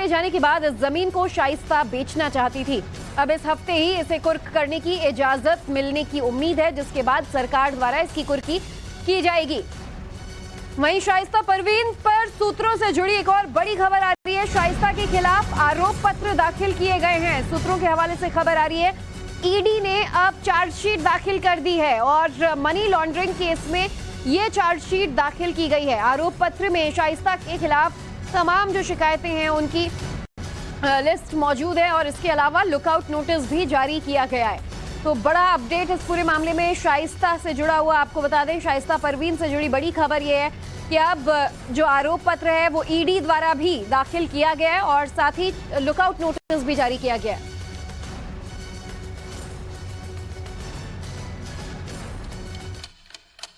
थाने जाने के बाद इस जमीन को शाइस्ता बेचना चाहती थी। अब इस हफ्ते ही इसे कुर्क करने की इजाजत मिलने की उम्मीद है, जिसके बाद सरकार द्वारा इसकी कुर्की की जाएगी। वहीं शाइस्ता परवीन पर सूत्रों से जुड़ी एक और बड़ी खबर आ रही है। शाइस्ता के खिलाफ आरोप पत्र दाखिल किए गए हैं। सूत्रों के हवाले से खबर आ रही है, ईडी ने अब चार्जशीट दाखिल कर दी है और मनी लॉन्ड्रिंग केस में ये चार्जशीट दाखिल की गई है। आरोप पत्र में शाइस्ता के खिलाफ तमाम जो शिकायतें हैं उनकी लिस्ट मौजूद है और इसके अलावा लुकआउट नोटिस भी जारी किया गया है। तो बड़ा अपडेट इस पूरे मामले में शाइस्ता से जुड़ा हुआ आपको बता दें, शाइस्ता परवीन से जुड़ी बड़ी खबर यह है कि अब जो आरोप पत्र है वो ईडी द्वारा भी दाखिल किया गया है और साथ ही लुकआउट नोटिस भी जारी किया गया है।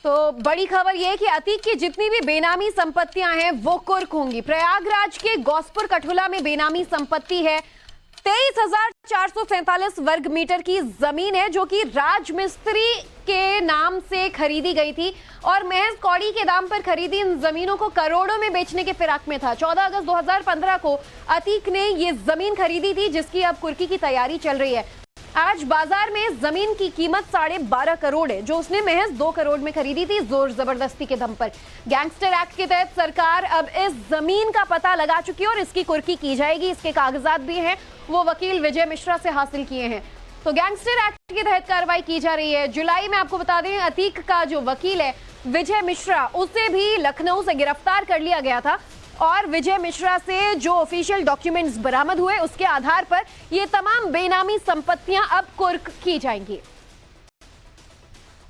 तो बड़ी खबर यह है कि अतीक की जितनी भी बेनामी संपत्तियां हैं वो कुर्क होंगी। प्रयागराज के गौसपुर कठुला में बेनामी संपत्ति है। 23,447 वर्ग मीटर की जमीन है जो कि राजमिस्त्री के नाम से खरीदी गई थी और महज कौड़ी के दाम पर खरीदी इन जमीनों को करोड़ों में बेचने के फिराक में था। 14 अगस्त 2015 को अतीक ने ये जमीन खरीदी थी जिसकी अब कुर्की की तैयारी चल रही है। आज बाजार में जमीन की कीमत 12.5 करोड़ है जो उसने महज 2 करोड़ में खरीदी थी जोर जबरदस्ती के दम पर। गैंगस्टर एक्ट के तहत सरकार अब इस जमीन का पता लगा चुकी है और इसकी कुर्की की जाएगी। इसके कागजात भी हैं, वो वकील विजय मिश्रा से हासिल किए हैं। तो गैंगस्टर एक्ट के तहत कार्रवाई की जा रही है। जुलाई में आपको बता दें अतीक का जो वकील है विजय मिश्रा, उसे भी लखनऊ से गिरफ्तार कर लिया गया था और विजय मिश्रा से जो ऑफिशियल डॉक्यूमेंट्स बरामद हुए उसके आधार पर ये तमाम बेनामी संपत्तियां अब कुर्क की जाएंगी।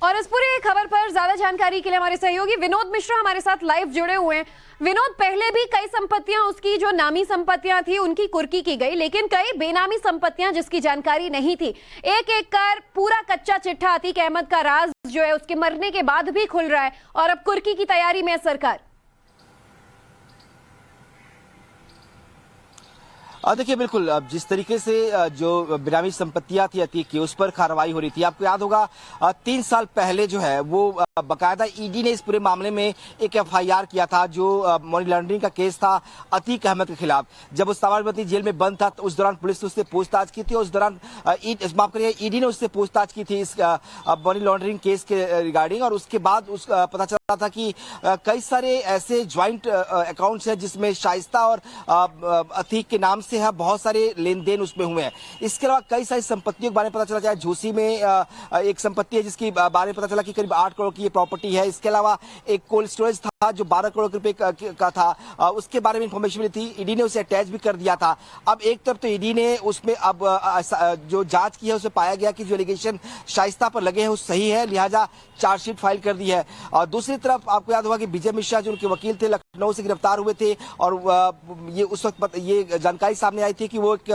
और इस पूरी खबर पर ज्यादा जानकारी के लिए हमारे सहयोगी विनोद मिश्रा हमारे साथ लाइव जुड़े हुए हैं। विनोद, पहले भी कई संपत्तियां उसकी जो नामी संपत्तियां थी उनकी कुर्की की गई, लेकिन कई बेनामी संपत्तियां जिसकी जानकारी नहीं थी, एक एक कर पूरा कच्चा चिट्ठा अतीक अहमद का राज जो है उसके मरने के बाद भी खुल रहा है और अब कुर्की की तैयारी में है सरकार। देखिए, बिल्कुल अब जिस तरीके से जो बेनामी संपत्तियां थी अतीक की उस पर कार्रवाई हो रही थी, आपको याद होगा 3 साल पहले जो है वो बकायदा ईडी ने इस पूरे मामले में एक एफआईआर किया था जो मनी लॉन्ड्रिंग का केस था अतीक अहमद के खिलाफ। जब वो साबरमती जेल में बंद था तो उस दौरान पुलिस ने उससे पूछताछ की थी। उस दौरान माफ करिए ईडी ने उससे पूछताछ की थी इस मनी लॉन्ड्रिंग केस के रिगार्डिंग और उसके बाद पता चला था कि कई सारे ऐसे ज्वाइंट अकाउंट्स हैं जिसमें शाइस्ता और अतीक के नाम से है बहुत सारे लेन देन उसमें हुए हैं। इसके अलावा कई सारी संपत्तियों के बारे में पता चला, चाहे झूसी में एक संपत्ति है जिसकी बारे में पता चला कि करीब 8 करोड़ की ये प्रॉपर्टी है। इसके अलावा एक कोल्ड स्टोरेज था जो 12 करोड़ रुपए का था, उसके बारे में इंफॉर्मेशन मिली थी, ईडी ने उसे अटैच भी कर दिया था। अब एक तरफ तो ईडी ने उसमें अब जो जांच की है उसमें पाया गया कि जो एलिगेशन शाइस्ता पर लगे हैं वो सही है, लिहाजा चार्जशीट फाइल कर दी है। और दूसरी तरफ आपको याद होगा कि विजय मिश्रा जो उनके वकील थे लखनऊ से गिरफ्तार हुए थे और ये उस वक्त ये जानकारी सामने आई थी कि वो एक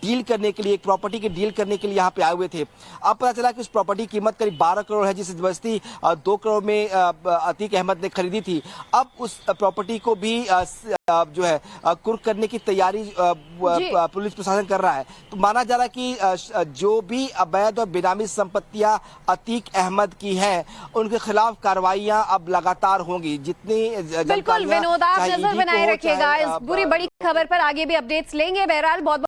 डील करने के लिए, एक प्रॉपर्टी की डील करने के लिए यहाँ पे आए हुए थे। अब पता चला कि उस प्रॉपर्टी की कीमत करीब 12 करोड़ है जिसे जबरदस्ती 2 करोड़ में अतीक अहमद ने खरीदी थी। अब उस प्रॉपर्टी को भी जो है कुर्क करने की तैयारी पुलिस प्रशासन कर रहा है। तो माना जा रहा है कि जो भी अवैध और बेनामी संपत्तियां अतीक अहमद की हैं उनके खिलाफ कार्रवाइयां अब लगातार होंगी। जितनी बिल्कुल विनोद, आप नजर बनाए रखिएगा इस पूरी बड़ी खबर पर, आगे भी अपडेट्स लेंगे। बहरहाल बहुत